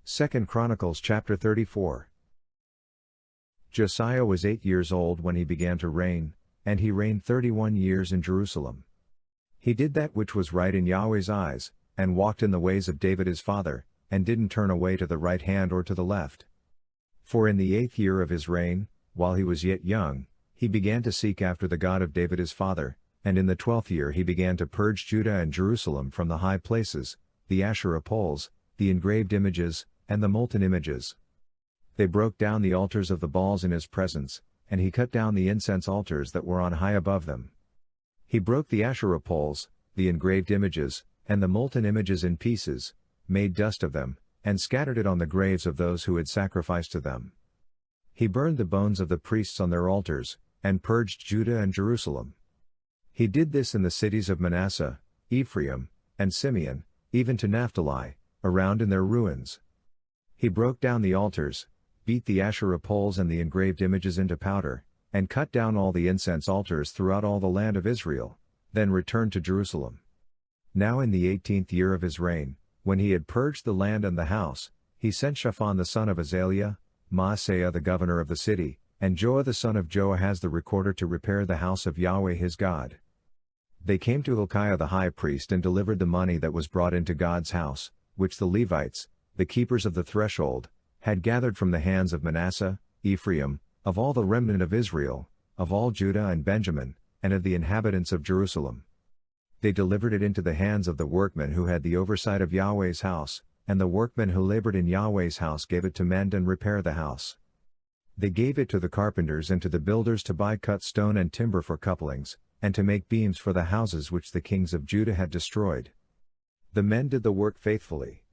2 Chronicles chapter 34. Josiah was 8 years old when he began to reign, and he reigned 31 years in Jerusalem. He did that which was right in Yahweh's eyes, and walked in the ways of David his father, and didn't turn away to the right hand or to the left. For in the 8th year of his reign, while he was yet young, he began to seek after the God of David his father, and in the 12th year he began to purge Judah and Jerusalem from the high places, the Asherah poles, the engraved images, and the molten images. They broke down the altars of the Baals in his presence, and he cut down the incense altars that were on high above them. He broke the Asherah poles, the engraved images, and the molten images in pieces, made dust of them, and scattered it on the graves of those who had sacrificed to them. He burned the bones of the priests on their altars, and purged Judah and Jerusalem. He did this in the cities of Manasseh, Ephraim, and Simeon, even to Naphtali, around in their ruins. He broke down the altars, beat the Asherah poles and the engraved images into powder, and cut down all the incense altars throughout all the land of Israel, then returned to Jerusalem. Now in the 18th year of his reign, when he had purged the land and the house, he sent Shaphan the son of Azaliah, Maaseiah the governor of the city, and Joah the son of Joahaz the recorder to repair the house of Yahweh his God. They came to Hilkiah the high priest and delivered the money that was brought into God's house, which the Levites, the keepers of the threshold, had gathered from the hands of Manasseh, Ephraim, of all the remnant of Israel, of all Judah and Benjamin, and of the inhabitants of Jerusalem. They delivered it into the hands of the workmen who had the oversight of Yahweh's house, and the workmen who labored in Yahweh's house gave it to mend and repair the house. They gave it to the carpenters and to the builders to buy cut stone and timber for couplings, and to make beams for the houses which the kings of Judah had destroyed. The men did the work faithfully.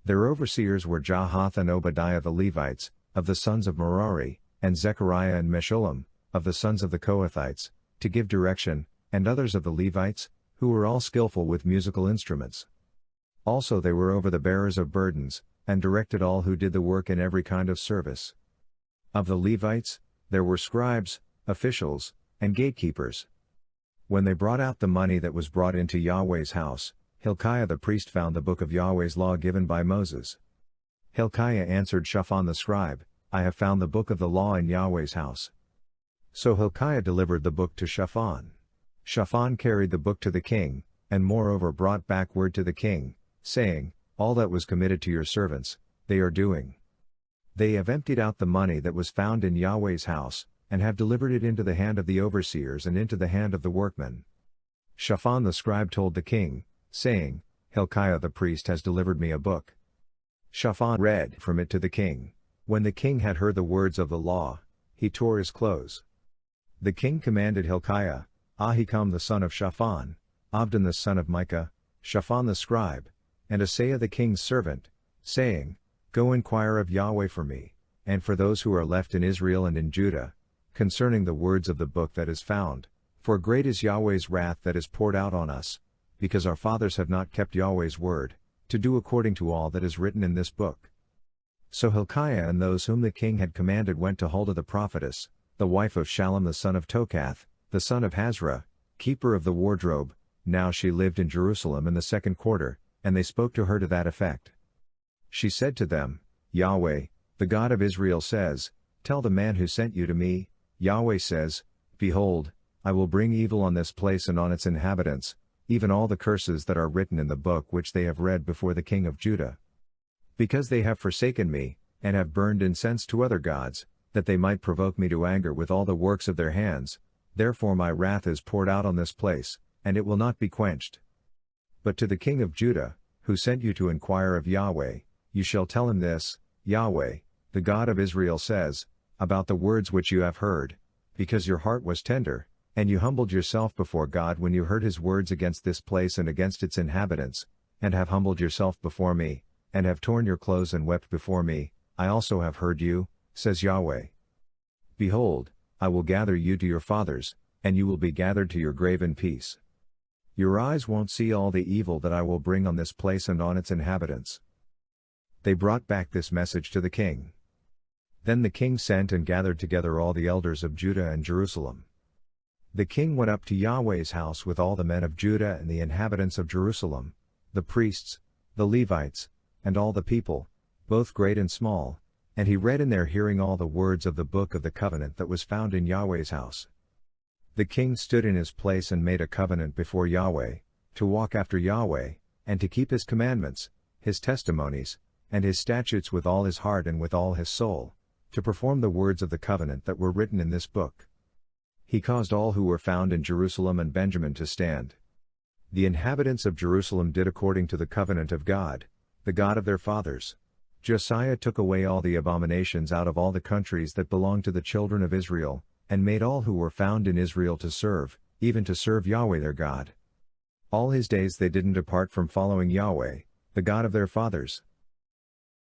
Their overseers were Jahath and Obadiah the Levites, of the sons of Merari, and Zechariah and Meshullam, of the sons of the Kohathites, to give direction, and others of the Levites, who were all skillful with musical instruments. Also they were over the bearers of burdens, and directed all who did the work in every kind of service. Of the Levites, there were scribes, officials, and gatekeepers. When they brought out the money that was brought into Yahweh's house, Hilkiah the priest found the book of Yahweh's law given by Moses. Hilkiah answered Shaphan the scribe, I have found the book of the law in Yahweh's house. So Hilkiah delivered the book to Shaphan. Shaphan carried the book to the king, and moreover brought back word to the king, saying, All that was committed to your servants, they are doing. They have emptied out the money that was found in Yahweh's house, and have delivered it into the hand of the overseers and into the hand of the workmen. Shaphan the scribe told the king, saying, Hilkiah the priest has delivered me a book. Shaphan read from it to the king. When the king had heard the words of the law, he tore his clothes. The king commanded Hilkiah, Ahikam the son of Shaphan, Abdon the son of Micah, Shaphan the scribe, and Asaiah the king's servant, saying, Go inquire of Yahweh for me, and for those who are left in Israel and in Judah, concerning the words of the book that is found, for great is Yahweh's wrath that is poured out on us, because our fathers have not kept Yahweh's word, to do according to all that is written in this book. So Hilkiah and those whom the king had commanded went to Huldah the prophetess, the wife of Shallum the son of Tokath, the son of Hazra, keeper of the wardrobe. Now she lived in Jerusalem in the 2nd quarter, and they spoke to her to that effect. She said to them, Yahweh, the God of Israel says, Tell the man who sent you to me, Yahweh says, Behold, I will bring evil on this place and on its inhabitants, even all the curses that are written in the book which they have read before the king of Judah. Because they have forsaken me, and have burned incense to other gods, that they might provoke me to anger with all the works of their hands, therefore my wrath is poured out on this place, and it will not be quenched. But to the king of Judah, who sent you to inquire of Yahweh, you shall tell him this, Yahweh, the God of Israel says, about the words which you have heard, because your heart was tender, and you humbled yourself before God when you heard his words against this place and against its inhabitants, and have humbled yourself before me, and have torn your clothes and wept before me, I also have heard you, says Yahweh. Behold, I will gather you to your fathers, and you will be gathered to your grave in peace. Your eyes won't see all the evil that I will bring on this place and on its inhabitants. They brought back this message to the king. Then the king sent and gathered together all the elders of Judah and Jerusalem. The king went up to Yahweh's house with all the men of Judah and the inhabitants of Jerusalem, the priests, the Levites, and all the people, both great and small, and he read in their hearing all the words of the book of the covenant that was found in Yahweh's house. The king stood in his place and made a covenant before Yahweh, to walk after Yahweh, and to keep his commandments, his testimonies, and his statutes with all his heart and with all his soul, to perform the words of the covenant that were written in this book. He caused all who were found in Jerusalem and Benjamin to stand. The inhabitants of Jerusalem did according to the covenant of God, the God of their fathers. Josiah took away all the abominations out of all the countries that belonged to the children of Israel, and made all who were found in Israel to serve, even to serve Yahweh their God. All his days they didn't depart from following Yahweh, the God of their fathers.